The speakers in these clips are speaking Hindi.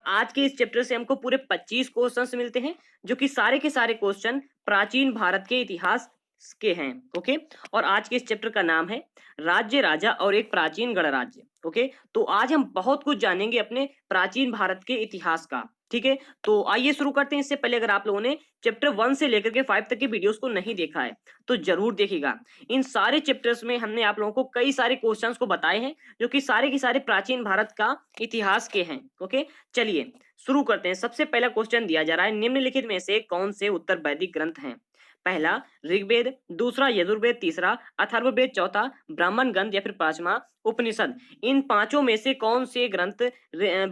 आज के इस चैप्टर से हमको पूरे 25 क्वेश्चंस मिलते हैं, जो कि सारे के सारे क्वेश्चन प्राचीन भारत के इतिहास के हैं। ओके, और आज के इस चैप्टर का नाम है राज्य, राजा और एक प्राचीन गणराज्य। ओके, तो आज हम बहुत कुछ जानेंगे अपने प्राचीन भारत के इतिहास का। ठीक है, तो आइए शुरू करते हैं। इससे पहले अगर आप लोगों ने चैप्टर 1 से लेकर के 5 तक की वीडियोस को नहीं देखा है तो जरूर देखिएगा। इन सारे चैप्टर्स में हमने आप लोगों को कई सारे क्वेश्चंस को बताए हैं, जो कि सारे के सारे प्राचीन भारत का इतिहास के हैं। ओके, चलिए शुरू करते हैं। सबसे पहला क्वेश्चन दिया जा रहा है, निम्नलिखित में से कौन से उत्तर वैदिक ग्रंथ हैं? पहला ऋग्वेद, दूसरा यजुर्वेद, तीसरा अथर्ववेद, चौथा ब्राह्मण ग्रंथ या फिर पांचवा उपनिषद। इन पांचों में से कौन से ग्रंथ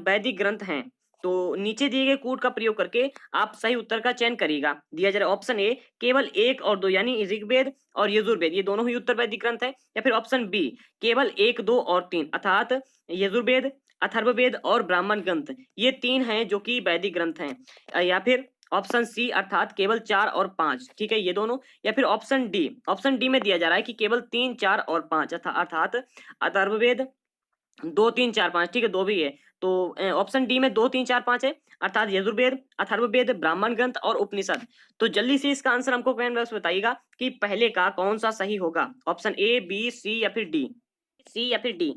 वैदिक ग्रंथ हैं? तो नीचे दिए गए कोड का प्रयोग करके आप सही उत्तर का चयन करिएगा। दिया जा रहा है ऑप्शन ए केवल 1 और 2 यानी ऋग्वेद और यजुर्वेद, ये दोनों ही उत्तर वैदिक ग्रंथ है, या फिर ऑप्शन बी केवल 1, 2 और 3 अर्थात यजुर्वेद, अथर्ववेद और ब्राह्मण ग्रंथ, ये 3 हैं जो कि वैदिक ग्रंथ हैं, या फिर ऑप्शन सी अर्थात केवल 4 और 5। ठीक है, ये दोनों, या फिर ऑप्शन डी में दिया जा रहा है कि केवल 3, 4 और 5 अर्थात अथर्ववेद 2, 3, 4, 5। ठीक है, दो भी है, तो ऑप्शन डी में 2, 3, 4, 5 है, अर्थात यजुर्वेद, अथर्ववेद, ब्राह्मण ग्रंथ और उपनिषद। तो जल्दी से इसका आंसर हमको कमेंट बॉक्स में बताइएगा कि पहले का कौन सा सही होगा, ऑप्शन ए, बी, सी या फिर डी।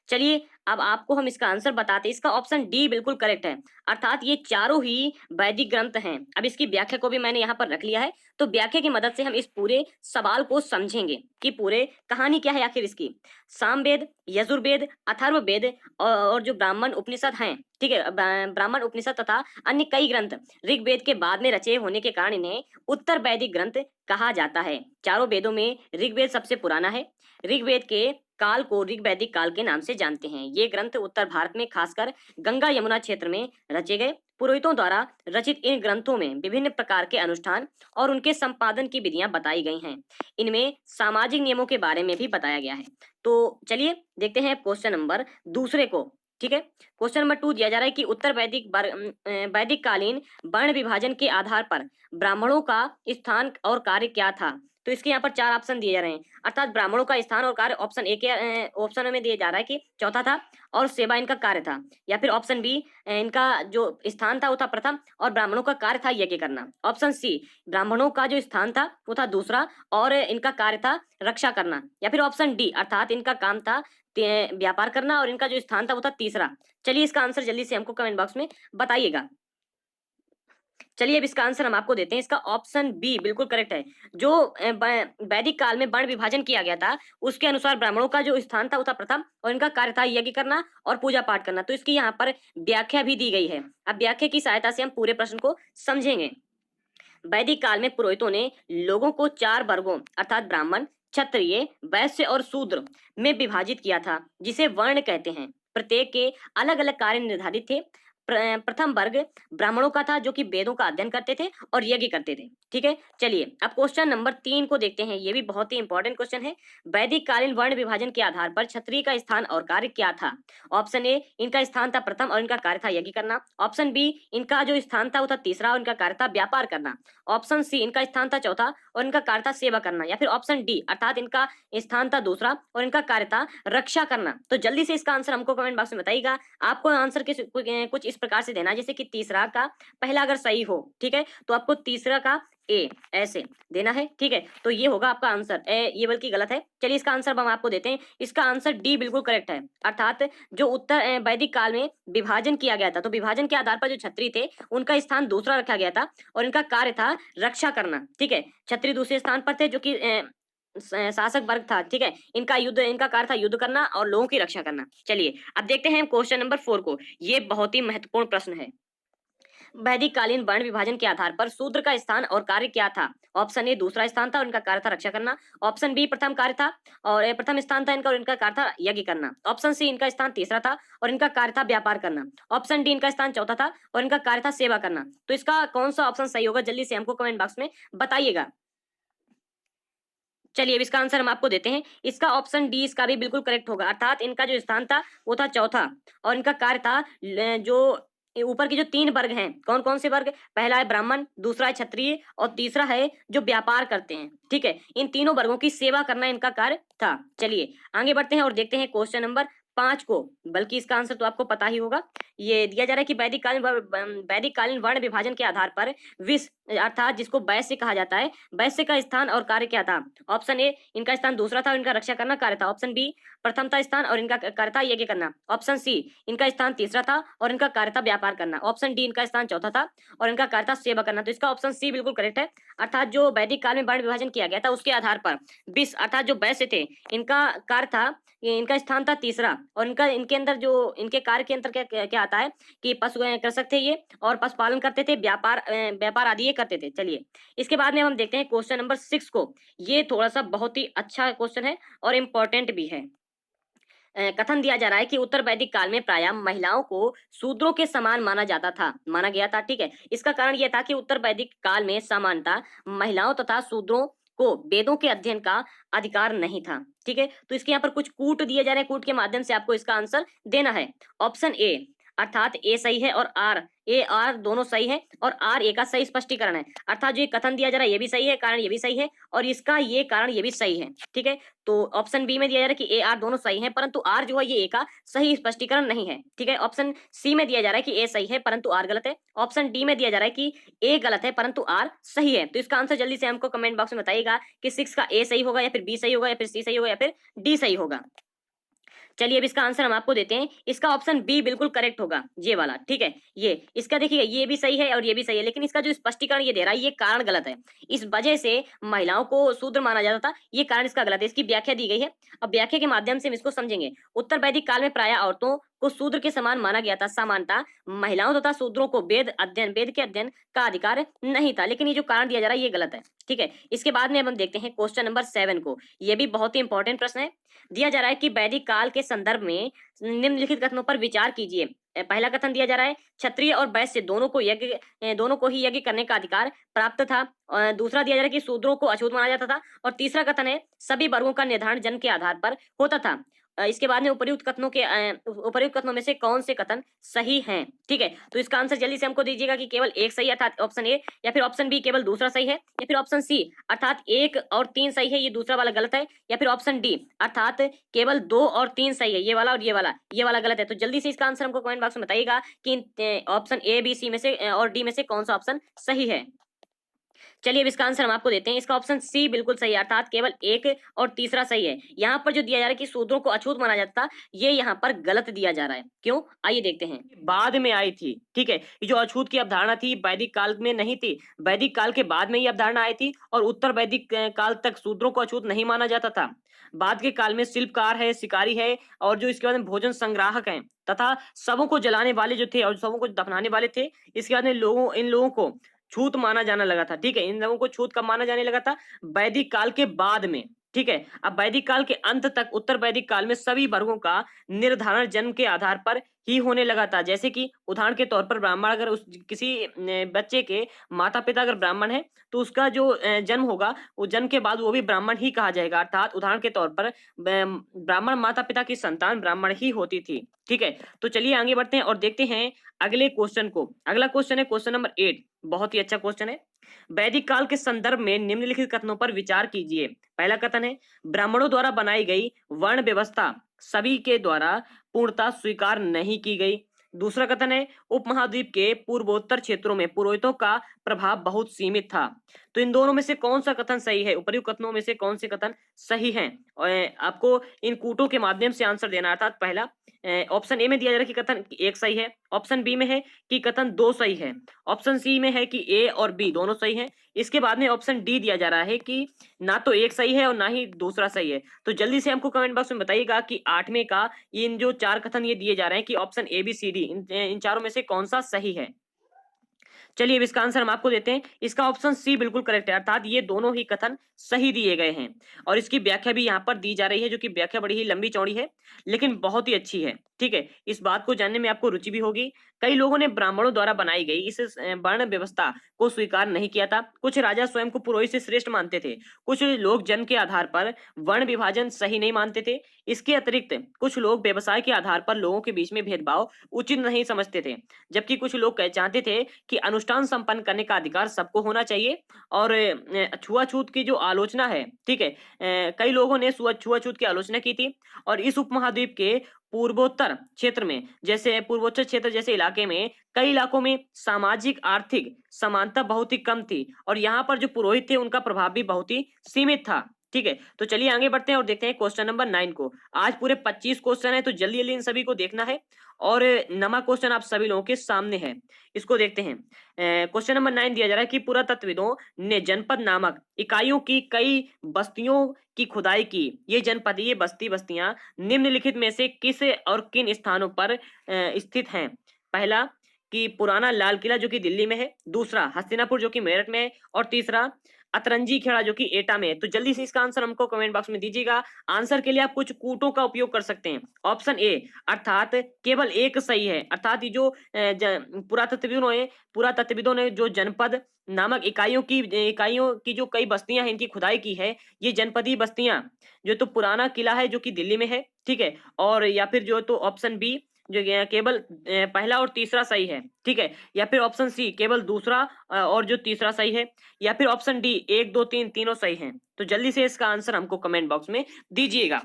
चलिए अब आपको हम इसका आंसर बताते हैं। इसका ऑप्शन डी बिल्कुल करेक्ट है, अर्थात ये चारों ही वैदिक ग्रंथ हैं। अब इसकी व्याख्या को भी मैंने यहाँ पर रख लिया है, तो व्याख्या की मदद से हम इस पूरे सवाल को समझेंगे कि पूरे कहानी क्या है आखिर इसकी। सामवेद, यजुर्वेद, अथर्ववेद और जो ब्राह्मण उपनिषद हैं, ठीक है, ब्राह्मण उपनिषद तथा अन्य कई ग्रंथ ऋग्वेद के बाद में रचे होने के कारण इन्हें उत्तर वैदिक ग्रंथ कहा जाता है। चारों वेदों में ऋग्वेद सबसे पुराना है। ऋग्वेद के काल को ऋग्वैदिक काल के नाम से जानते हैं। ये ग्रंथ उत्तर भारत में खासकर गंगा यमुना क्षेत्र में रचे गए। पुरोहितों द्वारा रचित इन ग्रंथों में विभिन्न प्रकार के अनुष्ठान और उनके संपादन की विधियां बताई गई हैं। इनमें सामाजिक नियमों के बारे में भी बताया गया है। तो चलिए देखते हैं क्वेश्चन नंबर दूसरे को। ठीक है, क्वेश्चन नंबर 2 दिया जा रहा है कि उत्तर वैदिक कालीन वर्ण विभाजन के आधार पर ब्राह्मणों का स्थान और कार्य क्या था? तो इसके यहाँ पर 4 ऑप्शन दिए जा रहे हैं, अर्थात ब्राह्मणों का स्थान और कार्य ऑप्शन ए के ऑप्शन में दिया जा रहा है कि चौथा था और सेवा इनका कार्य था, या फिर ऑप्शन बी इनका जो स्थान था वो था प्रथम और ब्राह्मणों का कार्य था यज्ञ करना। ऑप्शन सी ब्राह्मणों का जो स्थान था वो था दूसरा और इनका कार्य था रक्षा करना, या फिर ऑप्शन डी अर्थात इनका काम था व्यापार करना और इनका जो स्थान था वो था तीसरा। चलिए इसका आंसर जल्दी से हमको कमेंट बॉक्स में बताइएगा। चलिए अब इसका आंसर हम आपको देते हैं। इसका ऑप्शन बी बिल्कुल करेक्ट है। जो वैदिक काल में वर्ण विभाजन किया गया था उसके अनुसार ब्राह्मणों का जो स्थान था वो था प्रथम और इनका कार्य था यज्ञ करना और पूजा पाठ करना। तो इसकी यहाँ पर व्याख्या भी दी गई है। अब व्याख्या की सहायता से हम पूरे प्रश्न को समझेंगे। वैदिक काल में पुरोहितों ने लोगों को 4 वर्गों अर्थात ब्राह्मण, क्षत्रिय, वैश्य और शूद्र में विभाजित किया था, जिसे वर्ण कहते हैं। प्रत्येक के अलग अलग कार्य निर्धारित थे। प्रथम वर्ग ब्राह्मणों का था जो कि वेदों का अध्ययन करते थे और यज्ञ करते थे। ठीक है, चलिए अब क्वेश्चन नंबर 3 को देखते हैं। ये भी बहुत ही इंपॉर्टेंट क्वेश्चन है। वैदिक कालीन वर्ण विभाजन के आधार पर क्षत्रिय का स्थान और कार्य क्या था? ऑप्शन ए इनका स्थान था प्रथम और इनका कार्य था यज्ञ करना। ऑप्शन बी इनका जो स्थान था वो था तीसरा और इनका कार्य था व्यापार करना। ऑप्शन सी इनका स्थान था चौथा और इनका कार्य था सेवा करना, या फिर ऑप्शन डी अर्थात इनका स्थान था दूसरा और इनका कार्य था रक्षा करना। तो जल्दी से इसका आंसर हमको कमेंट बॉक्स में बताइएगा। आपको आंसर कुछ इस प्रकार से देना है, जैसे कि तीसरा का पहला अगर सही हो, ठीक है, तो आपको तीसरा का ए ऐसे देना है। ठीक है, तो ये होगा आपका आंसर। ये बल्कि गलत है। चलिए इसका आंसर हम आपको देते हैं। इसका आंसर डी बिल्कुल करेक्ट है, अर्थात जो उत्तर वैदिक काल में विभाजन किया गया था, तो विभाजन के आधार पर जो क्षत्रिय थे उनका स्थान दूसरा रखा गया था और इनका कार्य था रक्षा करना। ठीक है, क्षत्रिय दूसरे स्थान पर थे जो कि शासक वर्ग था। ठीक है, इनका कार्य था युद्ध करना और लोगों की रक्षा करना। चलिए अब देखते हैं क्वेश्चन नंबर 4 को। ये बहुत ही महत्वपूर्ण प्रश्न है। वैदिक कालीन वर्ण विभाजन के आधार पर शूद्र का स्थान और कार्य क्या था? ऑप्शन ए दूसरा स्थान था और इनका कार्य था रक्षा करना। ऑप्शन बी प्रथम कार्य था और प्रथम स्थान था इनका और इनका कार्य था यज्ञ करना। ऑप्शन सी इनका स्थान तीसरा था और इनका कार्य था व्यापार करना। ऑप्शन डी इनका स्थान चौथा था और इनका कार्य था सेवा करना। तो इसका कौन सा ऑप्शन सही होगा, जल्दी से हमको कमेंट बॉक्स में बताइएगा। चलिए अब इसका आंसर हम आपको देते हैं। इसका ऑप्शन डी इसका भी बिल्कुल करेक्ट होगा, अर्थात इनका जो स्थान था वो था चौथा और इनका कार्य था जो ऊपर के जो 3 वर्ग हैं, कौन कौन से वर्ग? पहला है ब्राह्मण, दूसरा है क्षत्रिय और तीसरा है जो व्यापार करते हैं। ठीक है, इन तीनों वर्गों की सेवा करना इनका कार्य था। चलिए आगे बढ़ते हैं और देखते हैं क्वेश्चन नंबर 5 को, बल्कि इसका आंसर तो आपको पता ही होगा। ये दिया जा रहा है कि वैदिक कालीन वर्ण विभाजन के आधार पर विश्व अर्थात जिसको वैश्य कहा जाता है, वैश्य का स्थान और कार्य क्या था? ऑप्शन ए, इनका स्थान दूसरा था और इनका रक्षा करना कार्य था। ऑप्शन बी, प्रथम था स्थान और इनका कार्य था यज्ञ करना। ऑप्शन सी, इनका स्थान तीसरा था और इनका कार्य था व्यापार करना। ऑप्शन डी, इनका स्थान चौथा था और इनका कार्य था सेवा करना। तो इसका ऑप्शन सी बिल्कुल करेक्ट है। अर्थात जो वैदिक काल में वर्ण विभाजन किया गया था उसके आधार पर विश्व अर्थात जो वैश्य थे, इनका कार्य था, ये इनका स्थान था तीसरा और इनका इनके अंदर जो इनके कार्य के अंदर क्या क्या क्या आता है कि पशु कृषक थे ये और पशुपालन करते थे, व्यापार आदि ये करते थे। चलिए इसके बाद में हम देखते हैं क्वेश्चन नंबर 6 को। ये थोड़ा सा बहुत ही अच्छा क्वेश्चन है और इम्पोर्टेंट भी है। कथन दिया जा रहा है कि उत्तर वैदिक काल में प्रायः महिलाओं को शूद्रों के समान माना गया था। ठीक है, इसका कारण यह था कि उत्तर वैदिक काल में समानता महिलाओं तथा शूद्रों को वेदों के अध्ययन का अधिकार नहीं था। ठीक है, तो इसके यहाँ पर कुछ कूट दिए जा रहे हैं, कूट के माध्यम से आपको इसका आंसर देना है। ऑप्शन ए अर्थात ए सही है और आर दोनों सही है और आर ए का सही स्पष्टीकरण है। अर्थात जो ये कथन दिया जा रहा है ये भी सही है, कारण ये भी सही है और इसका ये कारण ये भी सही है। ठीक है, तो ऑप्शन बी में दिया जा रहा है कि ए आर दोनों सही है, परंतु आर जो है ये ए का सही स्पष्टीकरण नहीं है। ठीक है, ऑप्शन सी में दिया जा रहा है कि ए सही है परंतु आर गलत है। ऑप्शन डी में दिया जा रहा है कि ए गलत है परंतु आर सही है। तो इसका आंसर जल्दी से हमको कमेंट बॉक्स में बताइएगा कि 6 का ए सही होगा या फिर बी सही होगा या फिर सी सही होगा या फिर डी सही होगा। चलिए अब इसका आंसर हम आपको देते हैं। इसका ऑप्शन बी बिल्कुल करेक्ट होगा, ये वाला। ठीक है, ये इसका देखिए ये भी सही है और ये भी सही है, लेकिन इसका जो स्पष्टीकरण ये दे रहा है ये कारण गलत है। इस वजह से महिलाओं को शूद्र माना जाता था, ये कारण इसका गलत है। इसकी व्याख्या दी गई है, अब व्याख्या के माध्यम से हम इसको समझेंगे। उत्तर वैदिक काल में प्रायः औरतों को शूद्र के समान माना गया था। समानता महिलाओं तथा शूद्रों को वेद के अध्ययन का अधिकार नहीं था, लेकिन ये जो कारण दिया जा रहा है ये गलत है। ठीक है, इसके बाद में अब हम देखते हैं क्वेश्चन नंबर 7 को। ये भी बहुत ही इंपॉर्टेंट प्रश्न है। दिया जा रहा है कि वैदिक काल के संदर्भ में निम्नलिखित कथनों पर विचार कीजिए। पहला कथन दिया जा रहा है क्षत्रिय और वैश्य दोनों को ही यज्ञ करने का अधिकार प्राप्त था। दूसरा दिया जा रहा है कि शूद्रों को अछूत माना जाता था और तीसरा कथन है सभी वर्गों का निर्धारण जन्म के आधार पर होता था। इसके बाद में उपर्युक्त कथनों में से कौन से कथन सही हैं? ठीक है, तो इसका आंसर जल्दी से हमको दीजिएगा कि केवल एक सही अर्थात ऑप्शन ए, या फिर ऑप्शन बी केवल दूसरा सही है, या फिर ऑप्शन सी अर्थात 1 और 3 सही है, ये दूसरा वाला गलत है, या फिर ऑप्शन डी अर्थात केवल 2 और 3 सही है, ये वाला और ये वाला गलत है। तो जल्दी से इसका आंसर हमको कमेंट बॉक्स में बताइएगा कि ऑप्शन ए, बी, सी में से और डी में से कौन सा ऑप्शन सही है। चलिए अब इसका आंसर हम आपको देते हैं। इसका ऑप्शन सी बिल्कुल सही है, अर्थात केवल 1 और तीसरा सही है। यहाँ पर जो दिया जा रहा है कि शूद्रों को अछूत माना जाता था, ये यहाँ पर गलत दिया जा रहा है। क्यों, आइए देखते हैं। बाद में आई थी। ठीक है, ये जो अछूत की अवधारणा थी वैदिक काल में नहीं थी, वैदिक काल के बाद में ये अवधारणा आई थी और उत्तर वैदिक काल तक शूद्रों को अछूत नहीं माना जाता था। बाद के काल में शिल्पकार है, शिकारी है और जो इसके बाद में भोजन संग्राहक हैं तथा शवों को जलाने वाले जो थे और शवों को दफनाने वाले थे, इसके बाद में इन लोगों को छूत माना जाने लगा था। ठीक है, इन लोगों को छूत कब माना जाने लगा था? वैदिक काल के बाद में। ठीक है, अब वैदिक काल के अंत तक उत्तर वैदिक काल में सभी वर्गों का निर्धारण जन्म के आधार पर ही होने लगा था। जैसे कि उदाहरण के तौर पर ब्राह्मण अगर उस किसी बच्चे के माता पिता अगर ब्राह्मण है तो उसका जो जन्म होगा वो जन्म के बाद वो भी ब्राह्मण ही कहा जाएगा। अर्थात उदाहरण के तौर पर ब्राह्मण माता पिता की संतान ब्राह्मण ही होती थी। ठीक है, तो चलिए आगे बढ़ते हैं और देखते हैं अगले क्वेश्चन को। अगला क्वेश्चन है क्वेश्चन नंबर 8। बहुत ही अच्छा क्वेश्चन है। वैदिक काल के संदर्भ में निम्नलिखित कथनों पर विचार कीजिए। पहला कथन है ब्राह्मणों द्वारा बनाई गई वर्ण व्यवस्था सभी के द्वारा पूर्णतः स्वीकार नहीं की गई। दूसरा कथन है उपमहाद्वीप के पूर्वोत्तर क्षेत्रों में पुरोहितों का प्रभाव बहुत सीमित था। तो इन दोनों में से कौन सा कथन सही है? उपर्युक्त कथनों में से कौन से कथन सही हैं? और आपको इन कूटों के माध्यम से आंसर देना। अर्थात पहला ऑप्शन ए में दिया जा रहा है कि कथन 1 सही है, ऑप्शन बी में है कि कथन 2 सही है, ऑप्शन सी में है कि ए और बी दोनों सही हैं। इसके बाद में ऑप्शन डी दिया जा रहा है कि ना तो 1 सही है और ना ही दूसरा सही है। तो जल्दी से हमको कमेंट बॉक्स में बताइएगा कि 8वें का इन जो 4 कथन ये दिए जा रहे हैं कि option A, B, C, D इन चारों में से कौन सा सही है। चलिए अब इसका आंसर हम आपको देते हैं। इसका ऑप्शन सी बिल्कुल करेक्ट है, अर्थात ये दोनों ही कथन सही दिए गए हैं और इसकी व्याख्या भी यहाँ पर दी जा रही है, जो कि व्याख्या बड़ी ही लंबी चौड़ी है लेकिन बहुत ही अच्छी है। ठीक है, इस बात को जानने में आपको रुचि भी होगी। कई लोगों ने ब्राह्मणों द्वारा बनाई गई इस वर्ण व्यवस्था को स्वीकार नहीं किया था। कुछ राजा स्वयं को पुरोहित से श्रेष्ठ मानते थे, कुछ लोग जन्म के आधार पर वर्ण विभाजन सही नहीं मानते थे। इसके अतिरिक्त कुछ लोग व्यवसाय के आधार पर लोगों के बीच में भेदभाव उचित नहीं समझते थे, जबकि कुछ लोग चाहते थे कि अनुष्ठान संपन्न करने का अधिकार सबको होना चाहिए। और छुआछूत की जो आलोचना है, ठीक है, कई लोगों ने छुआछूत की आलोचना की थी और इस उपमहाद्वीप के पूर्वोत्तर क्षेत्र में, जैसे पूर्वोत्तर क्षेत्र जैसे इलाके में, कई इलाकों में सामाजिक आर्थिक समानता बहुत ही कम थी और यहाँ पर जो पुरोहित थे उनका प्रभाव भी बहुत ही सीमित था। ठीक है, तो चलिए आगे बढ़ते हैं और देखते हैं क्वेश्चन नंबर 9 को। आज पूरे 25 क्वेश्चन है, तो जल्दी जल्दी इन सभी को देखना है और नमा क्वेश्चन आप सभी लोगों के सामने है। इसको देखते हैं। क्वेश्चन नंबर 9 दिया जा रहा है कि पुरातत्वविदों ने जनपद नामक इकाइयों की कई बस्तियों की खुदाई की। ये जनपद, ये बस्तियां निम्नलिखित में से किस और किन स्थानों पर स्थित हैं? पहला कि पुराना लाल किला जो कि दिल्ली में है, दूसरा हस्तिनापुर जो कि मेरठ में है और तीसरा अतरंजी खेड़ा जो कि एटा में है। तो जल्दी से इसका आंसर हमको कमेंट बॉक्स में दीजिएगा। आंसर के लिए आप कुछ कूटों का उपयोग कर सकते हैं। ऑप्शन ए अर्थात केवल एक सही है, अर्थात ये जो पुरातत्वविदों ने जो जनपद नामक इकाइयों की जो कई बस्तियां हैं इनकी खुदाई की है, ये जनपदीय बस्तियां जो तो पुराना किला है जो कि दिल्ली में है, ठीक है, और या फिर जो तो ऑप्शन बी जो ये केवल पहला और तीसरा सही है, ठीक है, या फिर ऑप्शन सी केवल दूसरा और जो तीसरा सही है, या फिर ऑप्शन डी 1 2 3 तीनों सही हैं। तो जल्दी से इसका आंसर हमको कमेंट बॉक्स में दीजिएगा।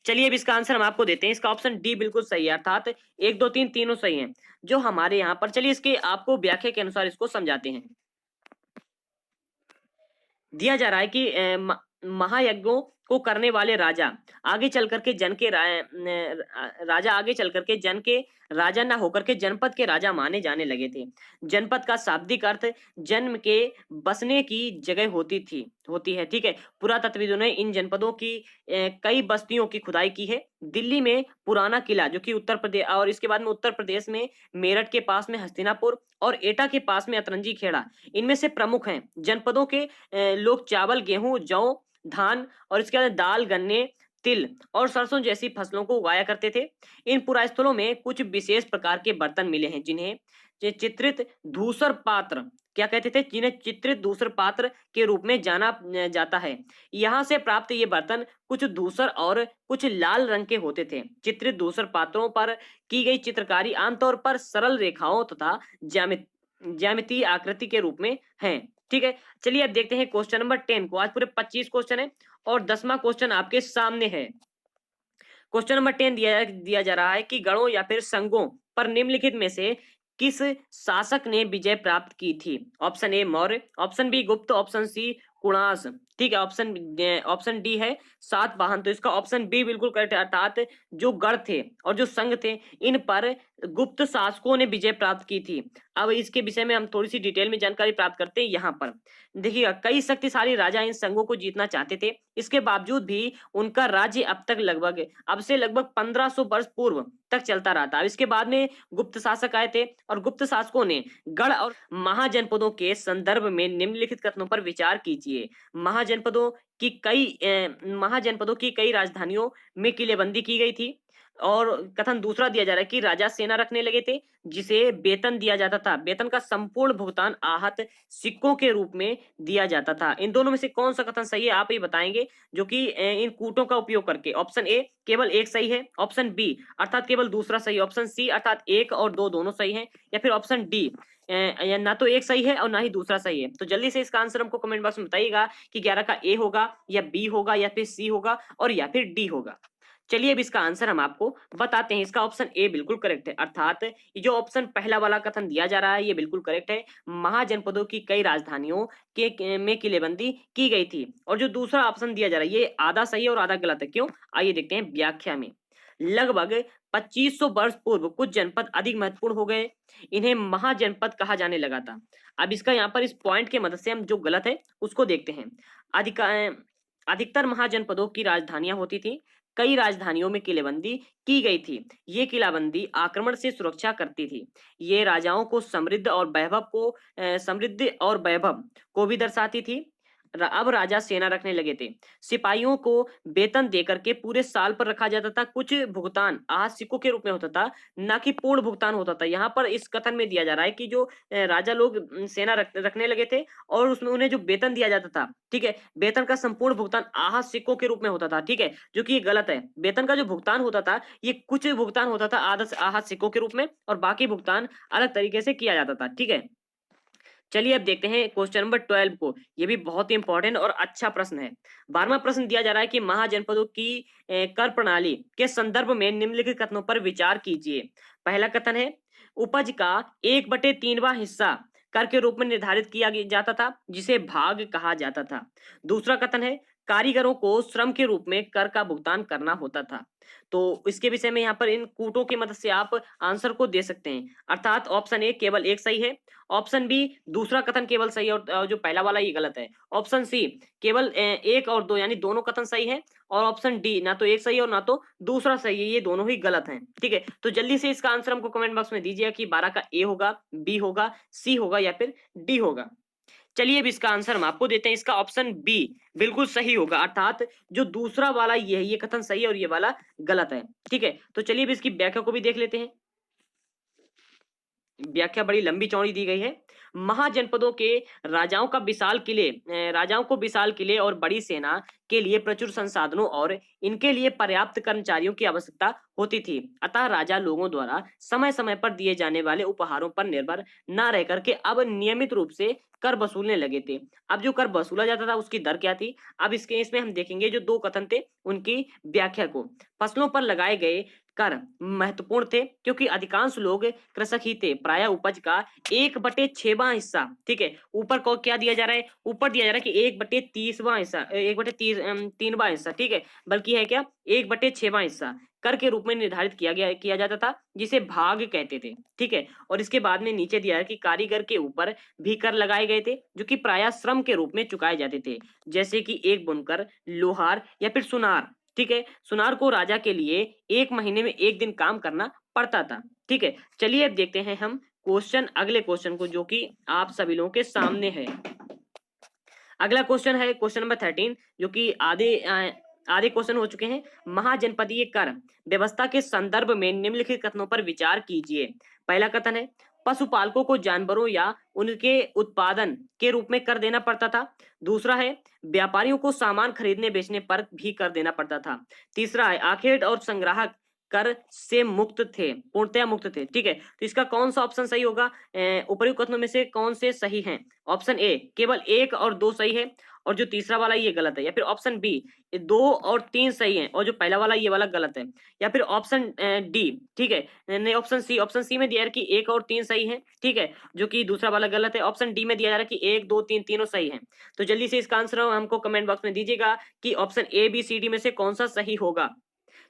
चलिए अब इसका आंसर हम आपको देते हैं। इसका ऑप्शन डी बिल्कुल सही है, अर्थात 1 2 3 तीनों सही हैं जो हमारे यहाँ पर। चलिए इसके आपको व्याख्या के अनुसार इसको समझाते हैं। दिया जा रहा है कि महायज्ञों को करने वाले राजा आगे चल करके जन के राजा ना होकर के जनपद के राजा माने जाने लगे थे। जनपद का शाब्दिक अर्थ जन्म के बसने की जगह होती है, ठीक है। पुरातत्वविदों ने इन जनपदों की कई बस्तियों की खुदाई की है। दिल्ली में पुराना किला जो कि उत्तर प्रदेश, और इसके बाद में उत्तर प्रदेश में मेरठ के पास में हस्तिनापुर और एटा के पास में अतरंजी खेड़ा, इनमें से प्रमुख हैं। जनपदों के लोग चावल, गेहूं, जौ, धान और इसके बाद दाल, गन्ने, तिल और सरसों जैसी फसलों को उगाया करते थे। इन पुरास्थलों में कुछ विशेष प्रकार के बर्तन मिले हैं जिन्हें चित्रित धूसर पात्र क्या कहते थे, जिन्हें चित्रित धूसर पात्र के रूप में जाना जाता है। यहाँ से प्राप्त ये बर्तन कुछ धूसर और कुछ लाल रंग के होते थे। चित्रित धूसर पात्रों पर की गई चित्रकारी आमतौर पर सरल रेखाओं तथा ज्यामितीय आकृति के रूप में है, ठीक है। चलिए अब देखते हैं क्वेश्चन नंबर 10 को। आज पूरे 25 क्वेश्चन है और 10वां क्वेश्चन आपके सामने है। क्वेश्चन नंबर 10 दिया जा रहा है कि गणों या फिर संघों पर निम्नलिखित में से किस शासक ने विजय प्राप्त की थी? Option A Maurya, option B Gupta, option C कुणाश, ठीक है, ऑप्शन डी है सातवाहन। तो इसका ऑप्शन बी बिल्कुल करेक्ट है, अर्थात जो गढ़ थे और जो संघ थे इन पर गुप्त शासकों ने विजय प्राप्त की थी। अब इसके विषय में हम थोड़ी सी डिटेल में जानकारी प्राप्त करते हैं। यहाँ पर देखिएगा, कई शक्तिशाली राजा इन संघों को जीतना चाहते थे। इसके बावजूद भी उनका राज्य अब से लगभग 1500 वर्ष पूर्व तक चलता रहा था। अब इसके बाद में गुप्त शासक आए थे और गुप्त शासकों ने गढ़ और महाजनपदों के संदर्भ में निम्नलिखित कथनों पर विचार कीजिए। महाजनपदों की कई राजधानियों में किलेबंदी की गई थी। और कथन दूसरा दिया जा रहा है कि राजा सेना रखने लगे थे जिसे वेतन दिया जाता था। वेतन का संपूर्ण भुगतान आहत सिक्कों के रूप में दिया जाता था। इन दोनों में से कौन सा कथन सही है आप ही बताएंगे, जो कि इन कूटों का उपयोग करके। ऑप्शन ए केवल एक सही है, ऑप्शन बी अर्थात केवल दूसरा सही, ऑप्शन सी अर्थात 1 और 2 दोनों सही हैं, या फिर ऑप्शन डी ना तो एक सही है और ना ही दूसरा सही है। तो जल्दी से इसका आंसर हमको कमेंट बॉक्स में बताइएगा कि 11 का ए होगा या बी होगा या फिर सी होगा और या फिर डी होगा। चलिए अब इसका आंसर हम आपको बताते हैं। इसका ऑप्शन ए बिल्कुल करेक्ट है, अर्थात ये जो ऑप्शन पहला वाला कथन दिया जा रहा है ये बिल्कुल करेक्ट है। महाजनपदों की कई राजधानियों में किलेबंदी की गई थी। और जो दूसरा ऑप्शन दिया जा रहा है ये आधा सही है और आधा गलत है। क्यों, आइए देखते हैं व्याख्या में। लगभग 2500 वर्ष पूर्व कुछ जनपद अधिक महत्वपूर्ण हो गए, इन्हें महाजनपद कहा जाने लगा था। अब इसका यहाँ पर इस पॉइंट के मदद से हम जो गलत है उसको देखते हैं। अधिकतर महाजनपदों की राजधानियां होती थी। कई राजधानियों में किलेबंदी की गई थी। ये किलाबंदी आक्रमण से सुरक्षा करती थी। ये राजाओं को समृद्धि और वैभव को भी दर्शाती थी। अब राजा सेना रखने लगे थे। सिपाहियों को वेतन देकर के पूरे साल पर रखा जाता था। कुछ भुगतान आज सिक्कों के रूप में होता था, ना कि पूर्ण भुगतान होता था। यहाँ पर इस कथन में दिया जा रहा है कि जो राजा लोग सेना रखने लगे थे और उसमें उन्हें जो वेतन दिया जाता था, ठीक है, वेतन का संपूर्ण भुगतान आहत सिक्कों के रूप में होता था, ठीक है, जो कि ये गलत है। वेतन का जो भुगतान होता था ये कुछ भुगतान होता था आहत सिक्कों के रूप में और बाकी भुगतान अलग तरीके से किया जाता था, ठीक है। चलिए अब देखते हैं क्वेश्चन नंबर 12 को। ये भी बहुत ही इंपॉर्टेंट और अच्छा प्रश्न है। 12वां प्रश्न दिया जा रहा है कि महाजनपदों की कर प्रणाली के संदर्भ में निम्नलिखित कथनों पर विचार कीजिए। पहला कथन है, उपज का 1/3वां हिस्सा कर के रूप में निर्धारित किया जाता था, जिसे भाग कहा जाता था। दूसरा कथन है, कारीगरों को श्रम के रूप में कर का भुगतान करना होता था। तो इसके विषय में यहाँ पर इन कूटों की मदद से आप आंसर को दे सकते हैं। अर्थात ऑप्शन ए केवल एक सही है, ऑप्शन बी दूसरा कथन केवल सही है और जो पहला वाला ये गलत है। ऑप्शन सी केवल एक और दो यानी दोनों कथन सही है, और ऑप्शन डी ना तो एक सही है और ना तो दूसरा सही है, ये दोनों ही गलत हैं। ठीक है, तो जल्दी से इसका आंसर हमको कमेंट बॉक्स में दीजिएगा कि 12 का ए होगा, बी होगा, सी होगा या फिर डी होगा। चलिए अब इसका आंसर हम आपको देते हैं। इसका ऑप्शन बी बिल्कुल सही होगा, अर्थात जो दूसरा वाला ये कथन सही है और ये वाला गलत है। ठीक है, तो चलिए अब इसकी व्याख्या को भी देख लेते हैं। व्याख्या बड़ी लंबी चौड़ी दी गई है। महाजनपदों के राजाओं को विशाल किले और बड़ी सेना के लिए प्रचुर संसाधनों और इनके लिए पर्याप्त कर्मचारियों की आवश्यकता होती थी। अतः राजा लोगों द्वारा समय समय पर दिए जाने वाले उपहारों पर निर्भर न रह करके अब नियमित रूप से कर वसूलने लगे थे। अब जो कर वसूला जाता था उसकी दर क्या थी, अब इसमें हम देखेंगे जो दो कथन थे उनकी व्याख्या को। फसलों पर लगाए गए कर महत्वपूर्ण थे क्योंकि अधिकांश लोग कृषक ही थे। प्रायः उपज का 1/6वां हिस्सा, ठीक है, ऊपर को क्या दिया जा रहा है, ऊपर दिया जा रहा है कि 1/30वां हिस्सा, 1/3वां हिस्सा, ठीक है, बल्कि है क्या 1/6वां हिस्सा कर के रूप में निर्धारित किया जाता था, जिसे भाग कहते थे। ठीक है, और इसके बाद में नीचे दिया है कि कारीगर के ऊपर भी कर लगाए गए थे जो कि प्रायः श्रम के रूप में चुकाए जाते थे, जैसे कि एक बुनकर, लोहार या फिर सुनार। ठीक है, सुनार को राजा के लिए 1 महीने में 1 दिन काम करना पड़ता था। ठीक है, चलिए अब देखते हैं हम अगले क्वेश्चन को जो कि आप सभी लोगों के सामने है। अगला क्वेश्चन है क्वेश्चन नंबर 13, जो कि आधे क्वेश्चन हो चुके हैं। महाजनपदीय कर व्यवस्था के संदर्भ में निम्नलिखित कथनों पर विचार कीजिए। पहला कथन है, पशुपालकों को जानवरों या उनके उत्पादन के रूप में कर देना पड़ता था। दूसरा है, व्यापारियों को सामान खरीदने बेचने पर भी कर देना पड़ता था। तीसरा है, आखेट और संग्राहक कर से मुक्त थे, पूर्णतया मुक्त थे। ठीक है, तो इसका कौन सा ऑप्शन सही होगा, उपर्युक्त कथनों में से कौन से सही हैं? ऑप्शन ए केवल 1 और 2 सही है और जो तीसरा वाला ये गलत है, या फिर ऑप्शन बी 2 और 3 सही है और जो पहला वाला ये वाला गलत है, या फिर ऑप्शन डी, ठीक है, नहीं ऑप्शन सी में दिया है कि 1 और 3 सही है, ठीक है, जो कि दूसरा वाला गलत है। ऑप्शन डी में दिया जा रहा है कि 1 2 3 तीनों सही है। तो जल्दी से इसका आंसर हमको कमेंट बॉक्स में दीजिएगा कि option A B C D में से कौन सा सही होगा।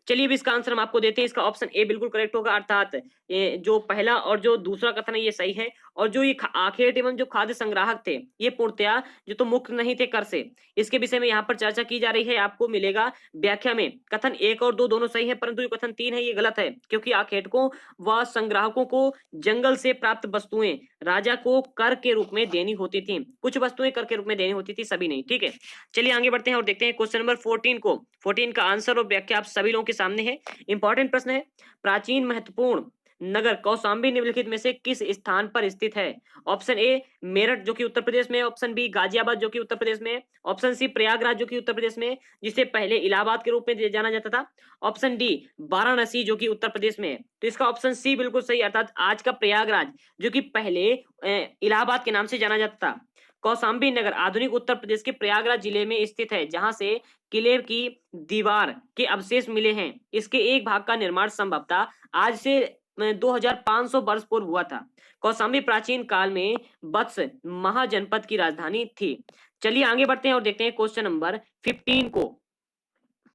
चलिए अब इसका आंसर हम आपको देते हैं। इसका ऑप्शन ए बिल्कुल करेक्ट होगा, अर्थात ये जो पहला और जो दूसरा कथन है ये सही है, और जो ये आखेट एवं जो खाद्य संग्राहक थे ये पूर्णतया जो तो मुक्त नहीं थे कर से। इसके विषय में यहाँ पर चर्चा की जा रही है, आपको मिलेगा व्याख्या में। कथन 1 और 2 दोनों सही है, परंतु जो कथन 3 है ये गलत है, क्योंकि आखेटकों व संग्राहकों को जंगल से प्राप्त वस्तुएं राजा को कर के रूप में देनी होती थी। कुछ वस्तुएं कर के रूप में देनी होती थी, सभी नहीं। ठीक है, चलिए आगे बढ़ते हैं और देखते हैं क्वेश्चन नंबर 14 को। 14 का आंसर और व्याख्या आप सभी लोगों के सामने है। इंपॉर्टेंट प्रश्न है, प्राचीन महत्वपूर्ण नगर कौशाम्बी निम्नलिखित में से किस स्थान पर स्थित है? ऑप्शन ए मेरठ जो कि उत्तर प्रदेश में है, ऑप्शन बी गाजियाबाद जो कि उत्तर प्रदेश में है, ऑप्शन सी प्रयागराज जो कि उत्तर प्रदेश में है, जिसे पहले इलाहाबाद के रूप में जाना जाता था, ऑप्शन डी वाराणसी जो कि उत्तर प्रदेश में है। तो इसका ऑप्शन सी बिल्कुल सही, अर्थात आज का प्रयागराज जो कि पहले इलाहाबाद के नाम से जाना जाता था। कौशाम्बी नगर आधुनिक उत्तर प्रदेश के प्रयागराज जिले में स्थित है, जहां से किले की दीवार के अवशेष मिले हैं। इसके एक भाग का निर्माण संभवतः आज से 2500 वर्ष पूर्व हुआ था। कौशाम्बी प्राचीन काल में वत्स महाजनपद की राजधानी थी। चलिए आगे बढ़ते हैं और देखते हैं क्वेश्चन नंबर 15 को।